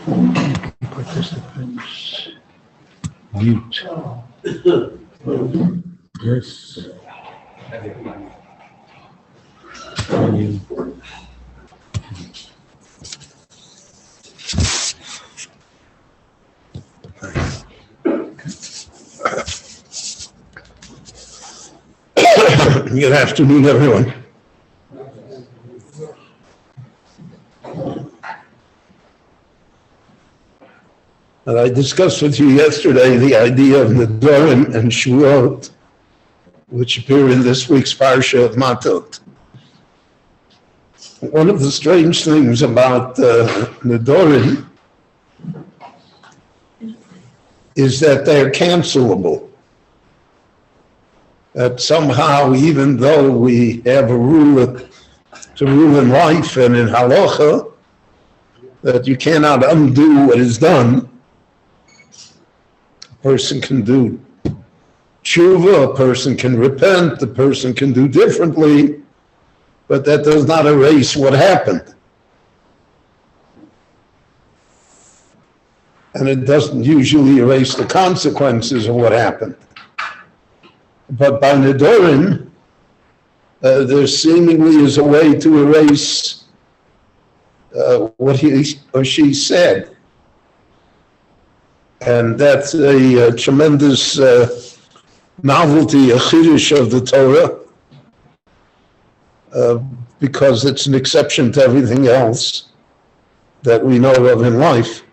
Participants. Mute. Yes. You. Good afternoon, everyone. And I discussed with you yesterday the idea of Nedorim and Shuot, which appear in this week's Parsha of Matot. One of the strange things about Nedorim is that they're cancelable. That somehow, even though we have a rule to rule in life and in halacha, that you cannot undo what is done. A person can do tshuva, a person can repent, a person can do differently, but that does not erase what happened. And it doesn't usually erase the consequences of what happened. But by Nedorim, there seemingly is a way to erase what he or she said. And that's a tremendous novelty, a chiddush of the Torah, because it's an exception to everything else that we know of in life.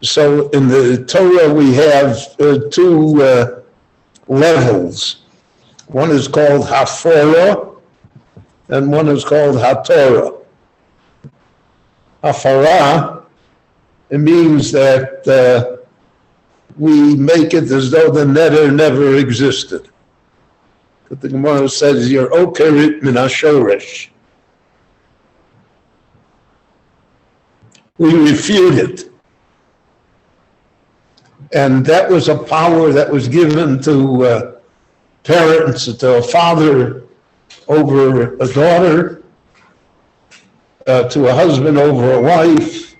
So in the Torah we have two levels. One is called Hafara, and one is called HaTorah. Hafara, it means that we make it as though the neder never existed. But the Gemara says, "You're okerit min hashoresh." We refute it. And that was a power that was given to parents, to a father over a daughter, to a husband over a wife,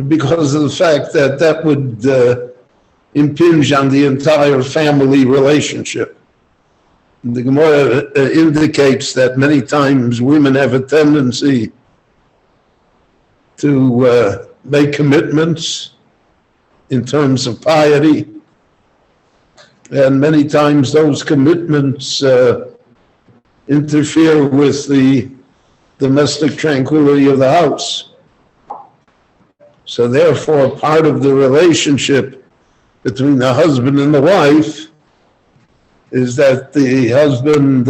because of the fact that that would impinge on the entire family relationship. The Gemara indicates that many times women have a tendency to make commitments in terms of piety, and many times those commitments interfere with the domestic tranquility of the house. So therefore, part of the relationship between the husband and the wife is that the husband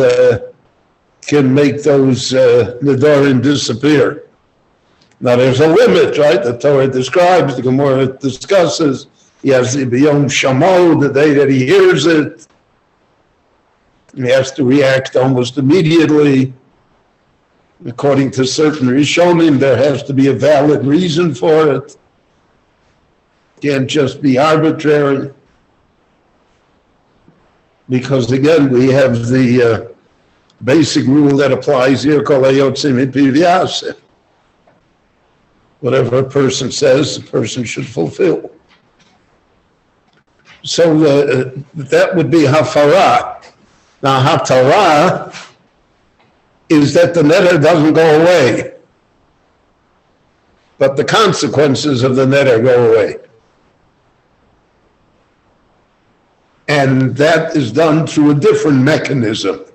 can make those nedarim disappear. Now there's a limit, right? The Torah describes, the Gemara discusses, he has the biyom shamo, the day that he hears it. He has to react almost immediately. According to certain Rishonim, there has to be a valid reason for it. It can't just be arbitrary. Because again, we have the basic rule that applies here, kol hayotzeh mipiv yaseh. Whatever a person says, the person should fulfill. So that would be hafara. Now hatara is that the neder doesn't go away, but the consequences of the neder go away. And that is done through a different mechanism.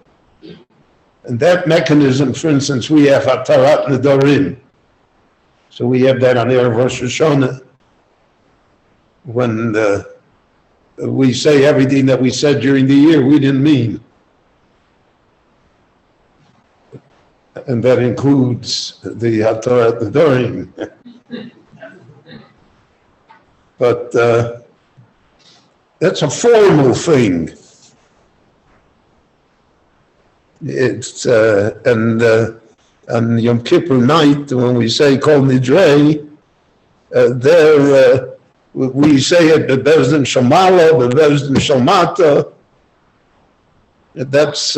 And that mechanism, for instance, we have hatarat nedarim. So we have that on the Erev Rosh Hashanah, when we say everything that we said during the year we didn't mean. And that includes the Hatarat Nedarim. But that's a formal thing. It's on Yom Kippur night, when we say Kol Nidrei, there we say it Bebezdin Shamala, Bebezdin Shalmata. That's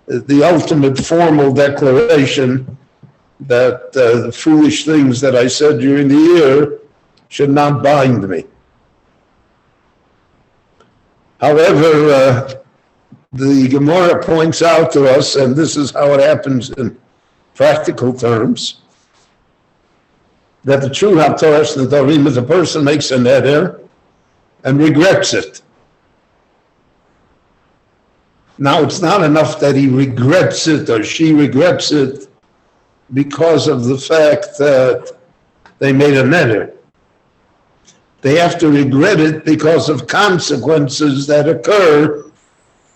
the ultimate formal declaration that the foolish things that I said during the year should not bind me. However, the Gemara points out to us, and this is how it happens in practical terms, that the true Hatoras Nedarim is a person makes a neder and regrets it. Now, it's not enough that he regrets it or she regrets it because of the fact that they made a neder. They have to regret it because of consequences that occur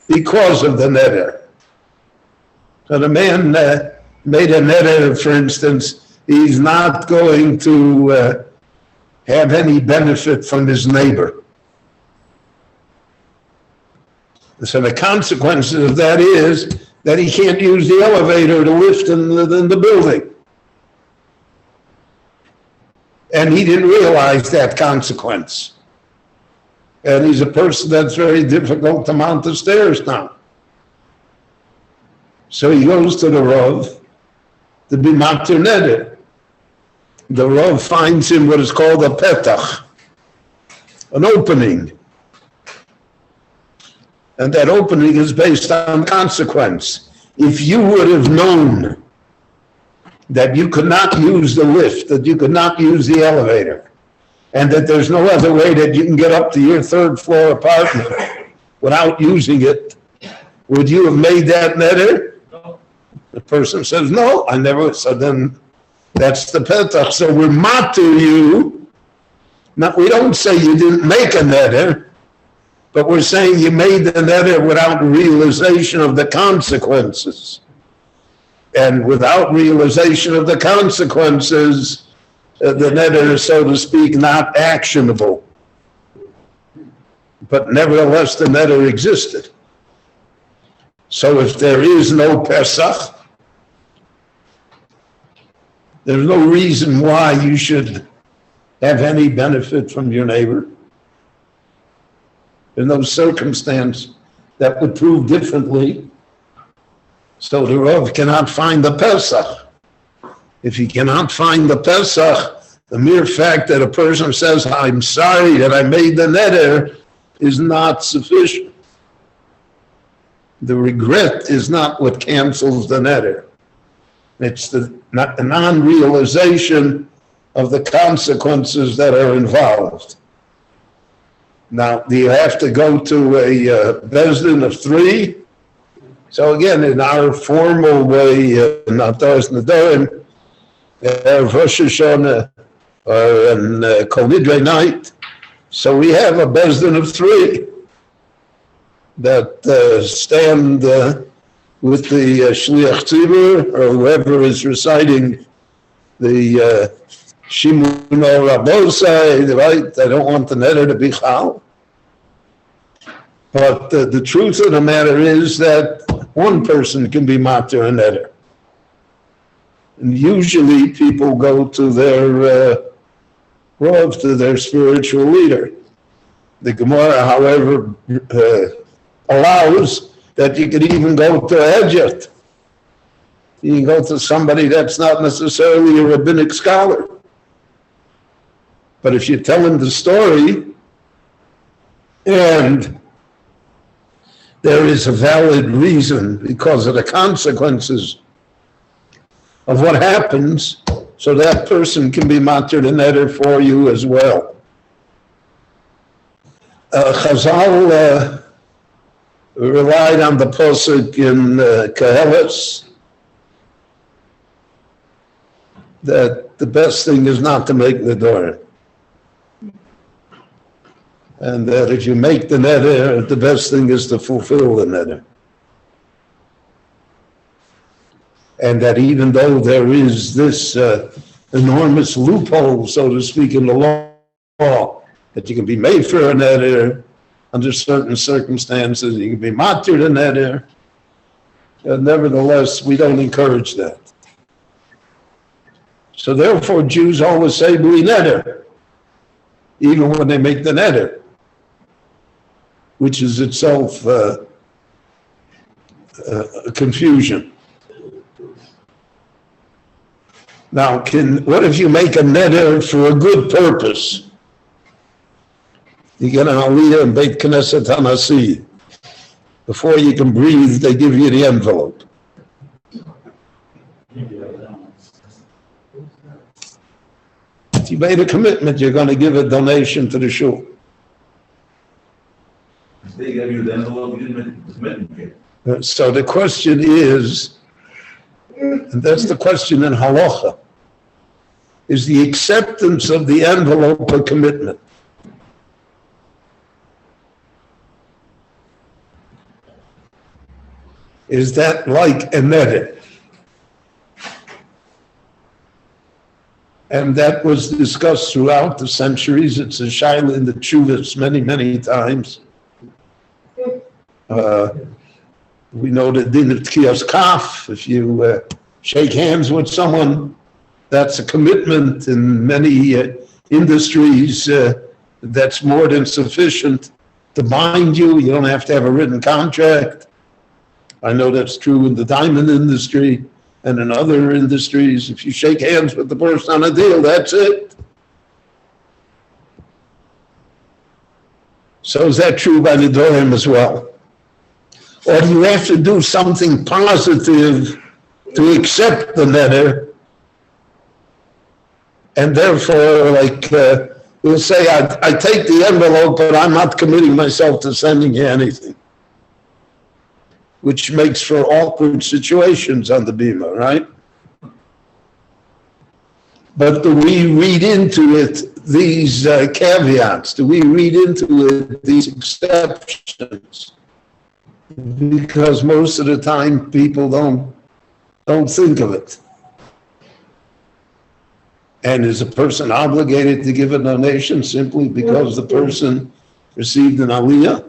because of the neder. So the man made a neder, for instance, he's not going to have any benefit from his neighbor. So the consequences of that is that he can't use the elevator to lift in the building. And he didn't realize that consequence. And he's a person that's very difficult to mount the stairs now. So he goes to the Rav to be matir neder. The Rav finds him what is called a petach, an opening. And that opening is based on consequence. If you would have known that you could not use the lift, that you could not use the elevator, and that there's no other way that you can get up to your third floor apartment without using it, would you have made that neder? No. The person says, no, I never. So then that's the petach. So we're matir you. Now, we don't say you didn't make a neder, but we're saying you made the neder without realization of the consequences. And without realization of the consequences, the neder is, so to speak, not actionable. But nevertheless, the neder existed. So if there is no Pesach, there's no reason why you should have any benefit from your neighbor. There's no circumstance that would prove differently. So the Rav cannot find the Pesach. If he cannot find the Pesach, the mere fact that a person says, I'm sorry that I made the neder, is not sufficient. The regret is not what cancels the neder. It's the non-realization of the consequences that are involved. Now, do you have to go to a Bezdin of 3? So again, in our formal way, not Hatoras Nedarim, Rosh Hashanah and Kol Nidrei night, so we have a Bezdin of 3 that stand with the Shliach Tzibur or whoever is reciting the Shimuno Rabosai, right? I don't want the neder to be chal. But the truth of the matter is that one person can be matir a neder. And usually people go to their Rav, to their spiritual leader. The Gemara, however, allows that you could even go to a hedjat. You can go to somebody that's not necessarily a rabbinic scholar. But if you tell him the story, and there is a valid reason because of the consequences of what happens, so that person can be matir the neder for you as well. Chazal relied on the posuk in Koheles that the best thing is not to make nedarim. And that if you make the neder, the best thing is to fulfill the neder. And that even though there is this enormous loophole, so to speak, in the law, that you can be made for a neder under certain circumstances, you can be matir the neder, nevertheless, we don't encourage that. So therefore, Jews always say, bli neder, even when they make the neder, which is itself a confusion. Now, what if you make a neder for a good purpose? You get an aliyah in Beit Knesset Hanasi. Before you can breathe, they give you the envelope. If you made a commitment, you're going to give a donation to the shul. They gave you the envelope, you didn't make the commitment. So the question is, and that's the question in halacha, is the acceptance of the envelope a commitment? Is that like a neder? And that was discussed throughout the centuries. It's a shaila in the tshuvas many, many times. We know the din of tkiyas kaf. If you shake hands with someone, that's a commitment. In many industries, that's more than sufficient to bind you. You don't have to have a written contract. I know that's true in the diamond industry and in other industries. If you shake hands with the person on a deal, that's it. So is that true by the Dorim as well? Or do you have to do something positive to accept the neder? And therefore, we'll say, I take the envelope, but I'm not committing myself to sending you anything. Which makes for awkward situations on the bima, right? But do we read into it these caveats? Do we read into it these exceptions? Because most of the time people don't think of it. And is a person obligated to give a donation simply because the person received an aliyah?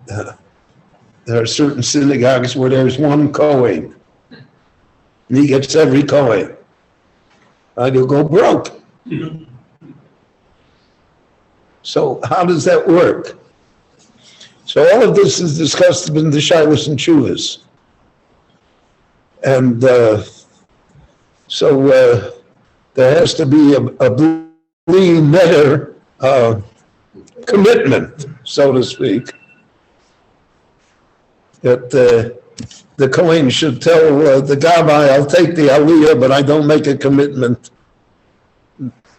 There are certain synagogues where there's one Kohen, and he gets every Kohen. He'll go broke. So how does that work? So all of this is discussed in the Shilas and Tshuvas. And so there has to be a bli neder commitment, so to speak, that the Kohen should tell the Gabbai, I'll take the aliyah, but I don't make a commitment.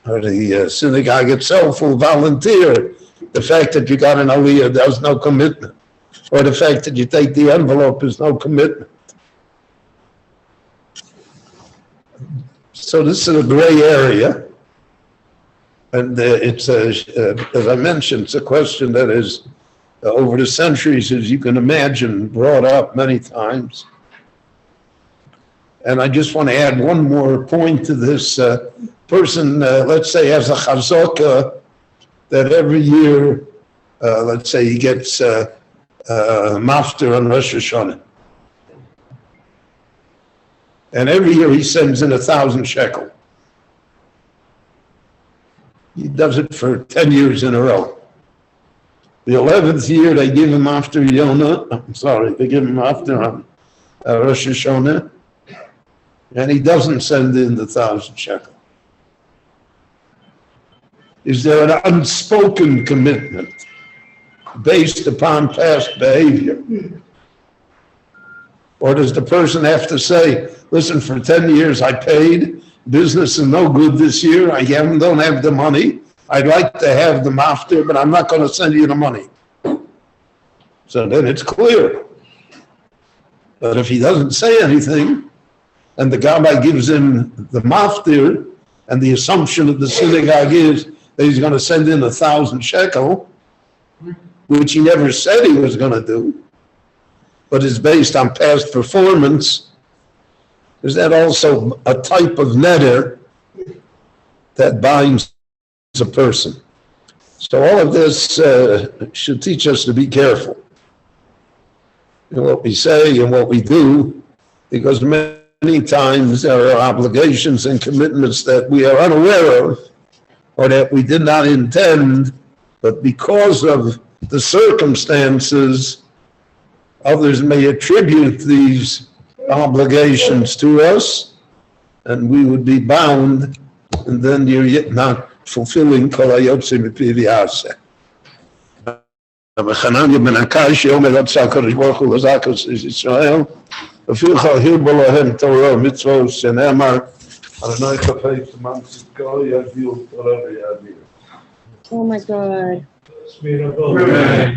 Or the synagogue itself will volunteer. The fact that you got an aliyah, there's no commitment. Or the fact that you take the envelope is no commitment. So this is a gray area. And it's, as I mentioned, it's a question that is, over the centuries, as you can imagine, brought up many times. And I just want to add one more point to this. Person, let's say, has a chazaka that every year, let's say he gets maftir on Rosh Hashanah. And every year he sends in 1,000 shekel. He does it for 10 years in a row. The 11th year they give him after they give him after Rosh Hashanah, and he doesn't send in the 1,000 shekel. Is there an unspoken commitment based upon past behavior? Or does the person have to say, listen, for 10 years I paid, business is no good this year, I don't have the money, I'd like to have the maftir, but I'm not going to send you the money. So then it's clear. But if he doesn't say anything, and the Gabbai gives him the maftir, and the assumption of the synagogue is that he's going to send in 1,000 shekel, which he never said he was going to do, but is based on past performance, is that also a type of neder that binds a person? So all of this should teach us to be careful in what we say and what we do, because many times there are obligations and commitments that we are unaware of or that we did not intend, but because of the circumstances, others may attribute these obligations to us, and we would be bound, and then you're yet not fulfilling kol hayotze mipi v'yaseh. וחנניה בן הקשיא אומר רצה הקדוש ברוך הוא לזכות ישראל, אפילו הרבו להם תורה ומצוות שנאמר, אדוני חפץ למען צדקו יגדיל תורה ויאדיר. Oh my God. Amen.